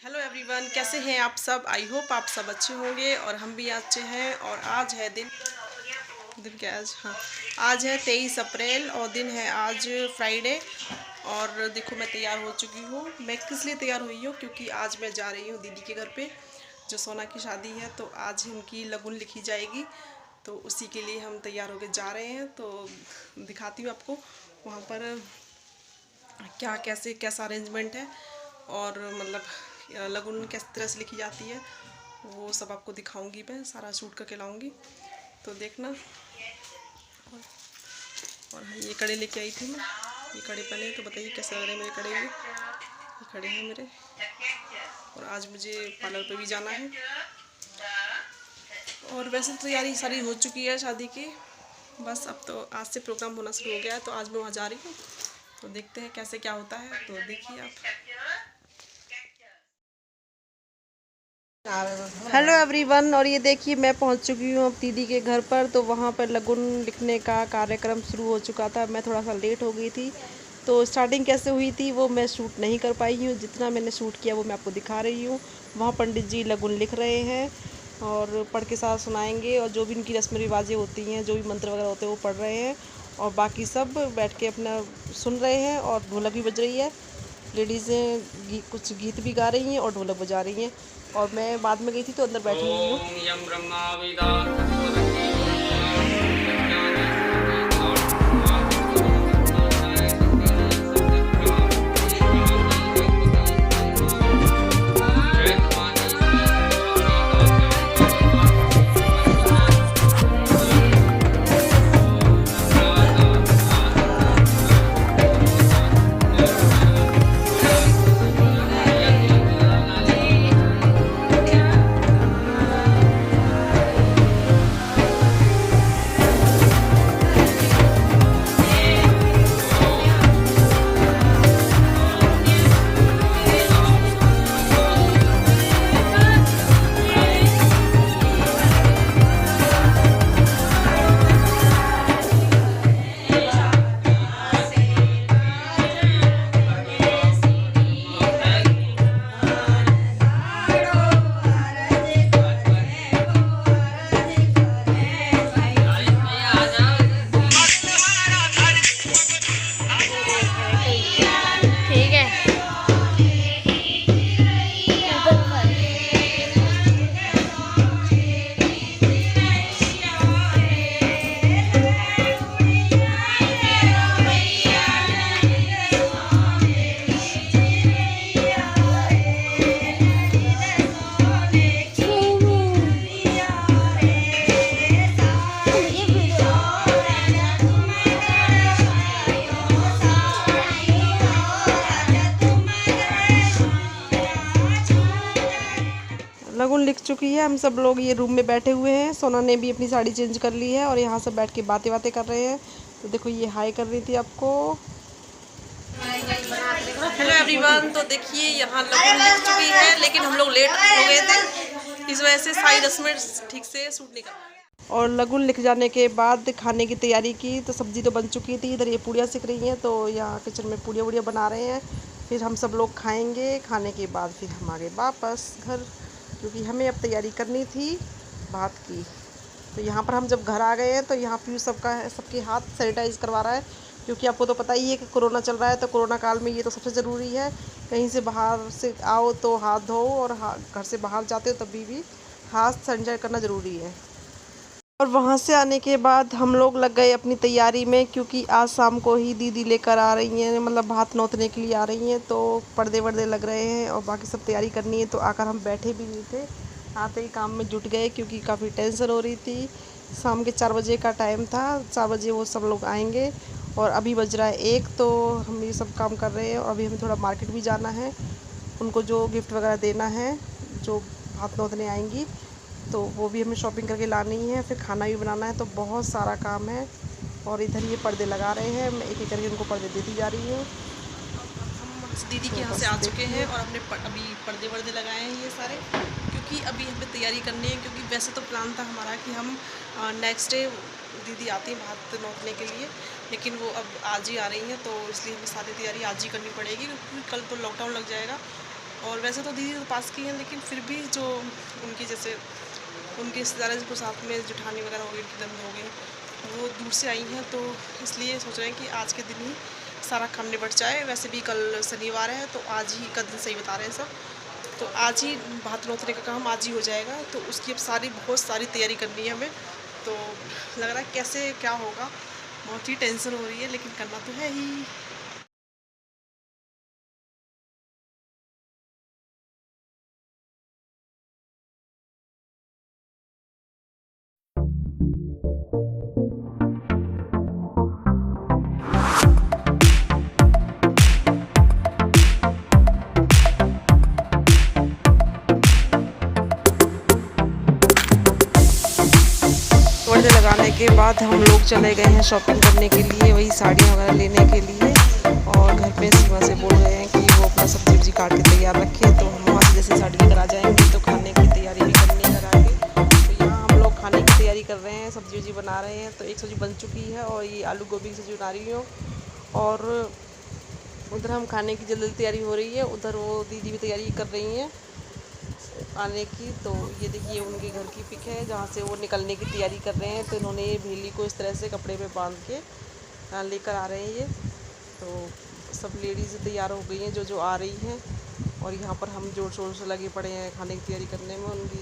Hello everyone, कैसे हैं आप सब। आई होप आप सब अच्छे होंगे और हम भी अच्छे हैं। और आज है दिन क्या है आज, हाँ आज है 23 अप्रैल और दिन है आज फ्राइडे। और देखो मैं तैयार हो चुकी हूँ। मैं किस लिए तैयार हुई हूँ, क्योंकि आज मैं जा रही हूँ दीदी के घर पे, जो सोना की शादी है। तो आज उनकी लगन लिखी जाएगी, तो उसी के लिए हम तैयार होकर जा रहे हैं। तो दिखाती हूँ आपको वहाँ पर क्या कैसा अरेंजमेंट है, और मतलब लगन किस तरह से लिखी जाती है, वो सब आपको दिखाऊंगी। मैं सारा शूट करके लाऊंगी, तो देखना। और हाँ, ये कड़े लेके आई थी मैं। ये कड़े पहने, तो बताइए कैसे लग रहे हैं मेरे कड़े। ये कड़े हैं मेरे। और आज मुझे पार्लर पे भी जाना है। और वैसे तो तैयारी सारी हो चुकी है शादी की, बस अब तो आज से प्रोग्राम होना शुरू हो गया है। तो आज मैं वहाँ जा रही हूँ, तो देखते हैं कैसे क्या होता है। तो देखिए आप। हेलो एवरीवन, और ये देखिए मैं पहुंच चुकी हूँ अब दीदी के घर पर। तो वहाँ पर लगन लिखने का कार्यक्रम शुरू हो चुका था। मैं थोड़ा सा लेट हो गई थी, तो स्टार्टिंग कैसे हुई थी वो मैं शूट नहीं कर पाई हूँ। जितना मैंने शूट किया वो मैं आपको दिखा रही हूँ। वहाँ पंडित जी लगन लिख रहे हैं और पढ़ के साथ सुनाएंगे, और जो भी उनकी रस्म रिवाजें होती हैं, जो भी मंत्र वगैरह होते हैं वो पढ़ रहे हैं। और बाकी सब बैठ के अपना सुन रहे हैं। और ढोलक भी बज रही है, लेडीज़ें कुछ गीत भी गा रही हैं और ढोलक बजा रही हैं। और मैं बाद में गई थी तो अंदर बैठी हुई हूँ। लगन लिख चुकी है। हम सब लोग ये रूम में बैठे हुए हैं। सोना ने भी अपनी साड़ी चेंज कर ली है और यहाँ सब बैठ के बातें कर रहे हैं। तो देखो ये हाय कर रही थी आपको। हेलो एवरीवन, तो देखिए यहाँ लगन लिख चुकी है, लेकिन हम लोग लेट हो गए थे, इस वजह से सारी रस्में ठीक से शूट नहीं कर पाए। और लगन लिख जाने के बाद खाने की तैयारी की, तो सब्जी तो बन चुकी थी। इधर ये पूड़ियाँ सिक रही हैं, तो यहाँ किचन में पूड़ियाँ वूड़ियाँ बना रहे हैं। फिर हम सब लोग खाएंगे। खाने के बाद फिर हम आ गए वापस घर, क्योंकि हमें अब तैयारी करनी थी भात की। तो यहाँ पर हम जब घर आ गए हैं, तो यहाँ पे सबके हाथ सैनिटाइज करवा रहा है, क्योंकि आपको तो पता ही है कि कोरोना चल रहा है। तो कोरोना काल में ये तो सबसे ज़रूरी है। कहीं से बाहर से आओ तो हाथ धो, और घर से बाहर जाते हो तभी भी हाथ सैनिटाइज करना ज़रूरी है। और वहाँ से आने के बाद हम लोग लग गए अपनी तैयारी में, क्योंकि आज शाम को ही दीदी लेकर आ रही हैं, मतलब भात नौतने के लिए आ रही हैं। तो पर्दे वर्दे लग रहे हैं और बाकी सब तैयारी करनी है। तो आकर हम बैठे भी नहीं थे, आते ही काम में जुट गए, क्योंकि काफ़ी टेंशन हो रही थी। शाम के 4 बजे का टाइम था, 4 बजे वो सब लोग आएंगे। और अभी बज रहा है 1, तो हम ये सब काम कर रहे हैं। और अभी हमें थोड़ा मार्केट भी जाना है, उनको जो गिफ्ट वगैरह देना है, जो भात नौतने आएंगी, तो वो भी हमें शॉपिंग करके लानी है। फिर खाना भी बनाना है, तो बहुत सारा काम है। और इधर ये पर्दे लगा रहे हैं, मैं एक एक करके उनको पर्दे देती जा रही हूँ। हम दीदी के यहाँ से आ चुके हैं और हमने अभी पर्दे वर्दे लगाए हैं ये सारे, क्योंकि अभी हमें तैयारी करनी है। क्योंकि वैसे तो प्लान था हमारा कि हम नेक्स्ट डे दीदी आती हैं भात नौतने के लिए, लेकिन वो अब आज ही आ रही हैं, तो इसलिए हमें सारी तैयारी आज ही करनी पड़ेगी, क्योंकि कल तो लॉकडाउन लग जाएगा। और वैसे तो दीदी तो पास की हैं, लेकिन फिर भी जो उनकी जैसे उनके रिश्तेदार को साथ में जुठानी वगैरह हो गई, उनकी नंद हो गई, वो दूर से आई हैं, तो इसलिए सोच रहे हैं कि आज के दिन ही सारा काम निपट जाए। वैसे भी कल शनिवार है, तो आज ही का दिन सही बता रहे हैं सब, तो आज ही भात नौतने का काम आज ही हो जाएगा। तो उसकी अब बहुत सारी तैयारी करनी है हमें, तो लग रहा है कैसे क्या होगा, बहुत ही टेंशन हो रही है, लेकिन करना तो है ही। लगाने के बाद हम लोग चले गए हैं शॉपिंग करने के लिए, वही साड़ियाँ वगैरह लेने के लिए। और घर पे सीमा से बोल रहे हैं कि वो अपना सब्जी वब्जी काट के तैयार रखे, तो हम वहाँ से जैसे साड़ी लेकर आ जाएंगे तो खाने की तैयारी भी करनी है घर आके। तो यहाँ हम लोग खाने की तैयारी कर रहे हैं, सब्जी वब्जी बना रहे हैं। तो एक सब्जी बन चुकी है और ये आलू गोभी की सब्जी बना रही हूँ, और उधर हम खाने की जल्दी तैयारी हो रही है, उधर वो दीदी भी तैयारी कर रही हैं आने की। तो ये देखिए उनके घर की पिक है जहाँ से वो निकलने की तैयारी कर रहे हैं। तो इन्होंने ये भेली को इस तरह से कपड़े पे बांध के लेकर आ रहे हैं ये। तो सब लेडीज़ तैयार हो गई हैं जो आ रही हैं, और यहाँ पर हम जोर शोर से लगे पड़े हैं खाने की तैयारी करने में उनकी।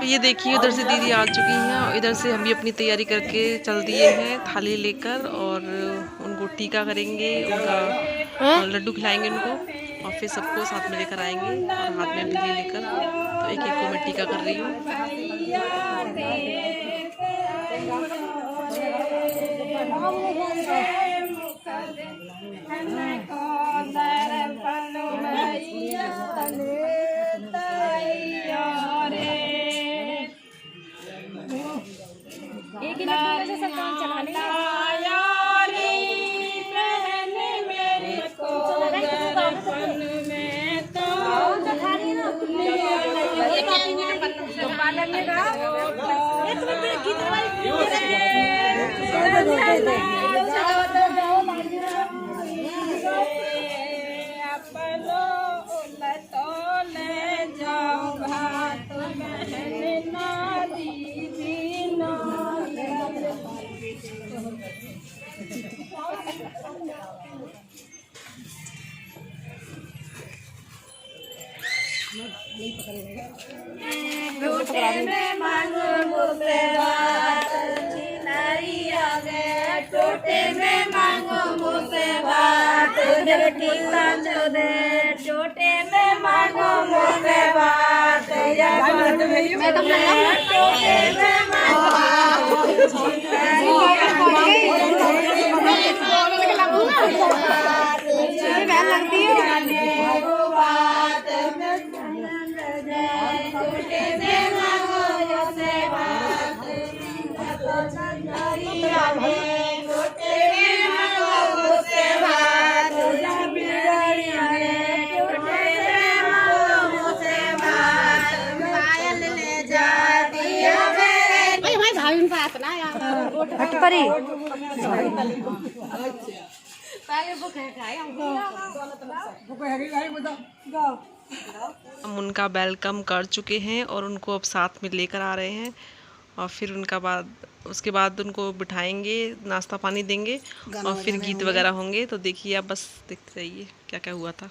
ये देखिए उधर से दीदी आ चुकी हैं, और इधर से हम भी अपनी तैयारी करके चल दिए हैं थाली लेकर, और उनको टीका करेंगे, उनका लड्डू खिलाएंगे उनको, और फिर सबको साथ में लेकर आएंगे और हाथ में बिल्ली लेकर। तो एक एक को मैं टीका कर रही हूँ। एक ही लड्डू से सब काम चला लेंगे। टोटे में मांगो मुझसे बात, चिनारिया गए टोटे में मांगो मुझसे बात, टीका चौदे टोटे में मांगो मुझसे बात, टोटे में परी हम उनका वेलकम कर चुके हैं और उनको अब साथ में लेकर आ रहे हैं, और फिर उनका बाद उसके बाद उनको बिठाएंगे, नाश्ता पानी देंगे और फिर गीत वगैरह होंगे। तो देखिए आप बस देखते रहिए क्या क्या हुआ था।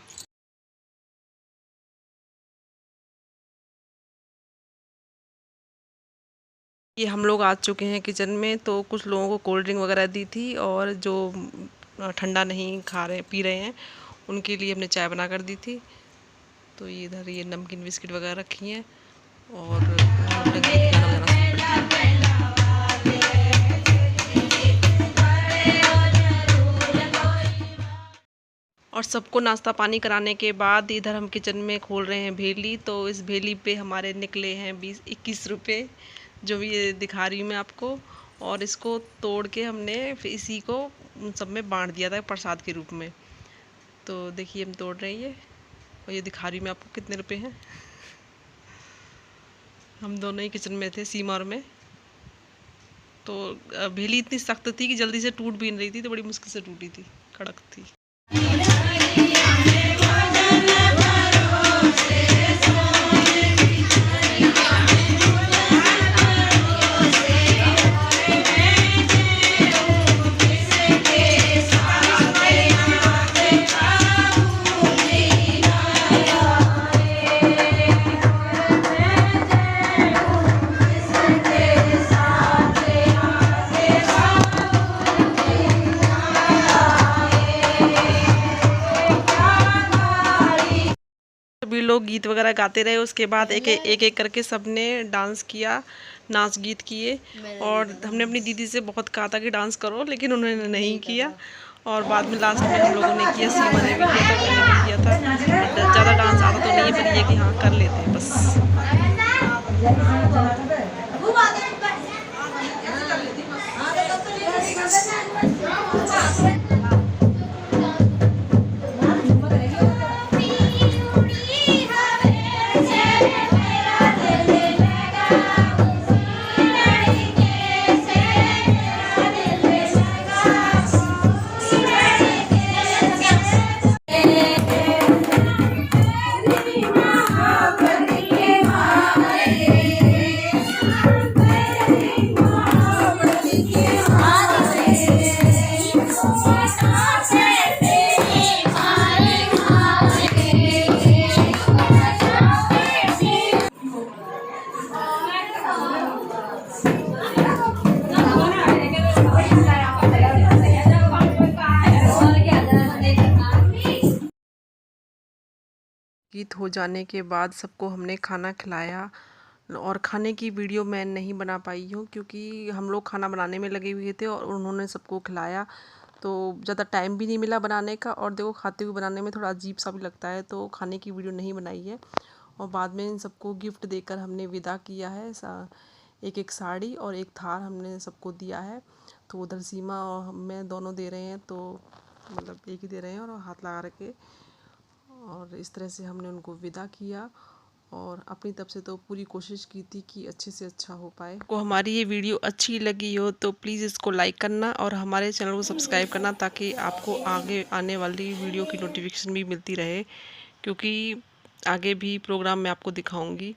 ये हम लोग आ चुके हैं किचन में। तो कुछ लोगों को कोल्ड ड्रिंक वगैरह दी थी और जो ठंडा नहीं खा रहे पी रहे हैं उनके लिए हमने चाय बना कर दी थी। तो ये इधर ये नमकीन बिस्किट वगैरह रखी हैं और हमने गीत गाना वगैरह। और सबको नाश्ता पानी कराने के बाद इधर हम किचन में खोल रहे हैं भेली। तो इस भेली पे हमारे निकले हैं 20-21 रुपये, जो भी ये दिखा रही हूँ मैं आपको। और इसको तोड़ के हमने फिर इसी को उन सब में बांट दिया था प्रसाद के रूप में। तो देखिए हम तोड़ रहे हैं और ये दिखा रही हूँ मैं आपको कितने रुपए हैं। हम दोनों ही किचन में थे, सीमा और मैं। तो भेली इतनी सख्त थी कि जल्दी से टूट भी नहीं रही थी, तो बड़ी मुश्किल से टूटी थी, कड़क थी। सभी लोग गीत वगैरह गाते रहे। उसके बाद एक एक करके सबने डांस किया, नाच गीत किए। और हमने अपनी दीदी से बहुत कहा था कि डांस करो, लेकिन उन्होंने नहीं किया। और बाद में लास्ट में हम लोगों ने किया, सीमा ने भी किया था, मैंने भी किया था। ज़्यादा डांस आता तो नहीं है, पर ये कि हाँ कर लेते हैं बस। गीत हो जाने के बाद सबको हमने खाना खिलाया। और खाने की वीडियो मैं नहीं बना पाई हूँ क्योंकि हम लोग खाना बनाने में लगे हुए थे और उन्होंने सबको खिलाया, तो ज़्यादा टाइम भी नहीं मिला बनाने का। और देखो खाते हुए बनाने में थोड़ा अजीब सा भी लगता है, तो खाने की वीडियो नहीं बनाई है। और बाद में इन सबको गिफ्ट देकर हमने विदा किया है। एक एक साड़ी और एक थार हमने सबको दिया है। तो उधर सीमा और मैं दोनों दे रहे हैं, तो मतलब एक ही दे रहे हैं और हाथ लगा रखे। और इस तरह से हमने उनको विदा किया। और अपनी तरफ से तो पूरी कोशिश की थी कि अच्छे से अच्छा हो पाए। को हमारी ये वीडियो अच्छी लगी हो तो प्लीज़ इसको लाइक करना और हमारे चैनल को सब्सक्राइब करना, ताकि आपको आगे आने वाली वीडियो की नोटिफिकेशन भी मिलती रहे, क्योंकि आगे भी प्रोग्राम मैं आपको दिखाऊंगी।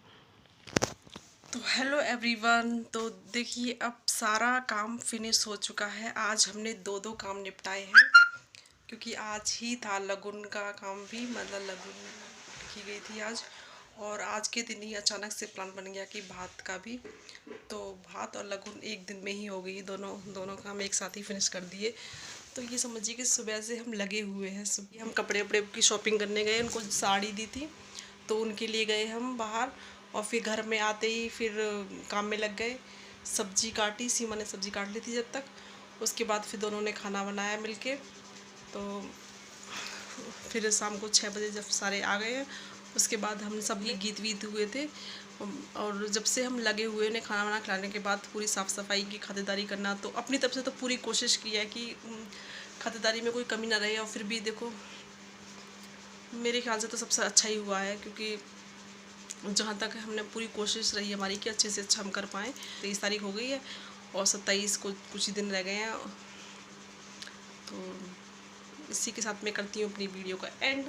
तो हेलो एवरीवन, तो देखिए अब सारा काम फिनिश हो चुका है। आज हमने दो काम निपटाए हैं, क्योंकि आज ही था लगुन का काम भी, मतलब लगुन की गई थी आज। और आज के दिन ही अचानक से प्लान बन गया कि भात का भी। तो भात और लगुन एक दिन में ही हो गई, दोनों काम एक साथ ही फिनिश कर दिए। तो ये समझिए कि सुबह से हम लगे हुए हैं। सुबह हम कपड़े वपड़े की शॉपिंग करने गए, उनको साड़ी दी थी तो उनके लिए गए हम बाहर। और फिर घर में आते ही फिर काम में लग गए। सब्जी काटी, सीमा ने सब्जी काट ली थी जब तक। उसके बाद फिर दोनों ने खाना बनाया मिलके। तो फिर शाम को 6 बजे जब सारे आ गए हैं, उसके बाद हम सभी गीत वीत हुए थे। और जब से हम लगे हुए ने खाना वाना खिलाने के बाद पूरी साफ़ सफाई की, खातिरदारी करना, तो अपनी तरफ से तो पूरी कोशिश की है कि खातिरदारी में कोई कमी ना रहे। और फिर भी देखो मेरे ख्याल से तो सबसे अच्छा ही हुआ है, क्योंकि जहाँ तक हमने पूरी कोशिश रही हमारी कि अच्छे से अच्छा हम कर पाएँ। 23 तारीख हो गई है और 27 को कुछ ही दिन रह गए हैं। तो इसी के साथ मैं करती हूँ अपनी वीडियो का एंड।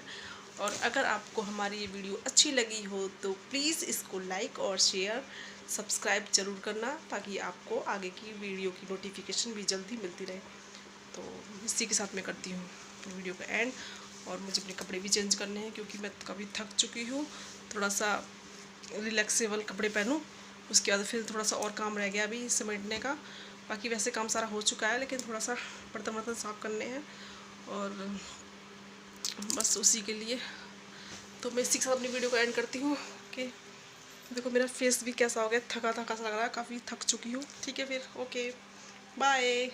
और अगर आपको हमारी ये वीडियो अच्छी लगी हो तो प्लीज़ इसको लाइक और शेयर सब्सक्राइब ज़रूर करना ताकि आपको आगे की वीडियो की नोटिफिकेशन भी जल्दी मिलती रहे। तो इसी के साथ मैं करती हूँ वीडियो का एंड। और मुझे अपने कपड़े भी चेंज करने हैं क्योंकि मैं काफ़ी थक चुकी हूँ। थोड़ा सा रिलैक्सेबल कपड़े पहनूँ, उसके बाद फिर थोड़ा सा और काम रह गया अभी समेटने का। बाकी वैसे काम सारा हो चुका है, लेकिन थोड़ा सा बर्तन वर्तन साफ़ करने हैं और बस उसी के लिए। तो मैं इसी के साथ अपनी वीडियो को एंड करती हूँ कि देखो मेरा फेस भी कैसा हो गया, थका थका सा लग रहा है, काफ़ी थक चुकी हूँ। ठीक है फिर, ओके बाय।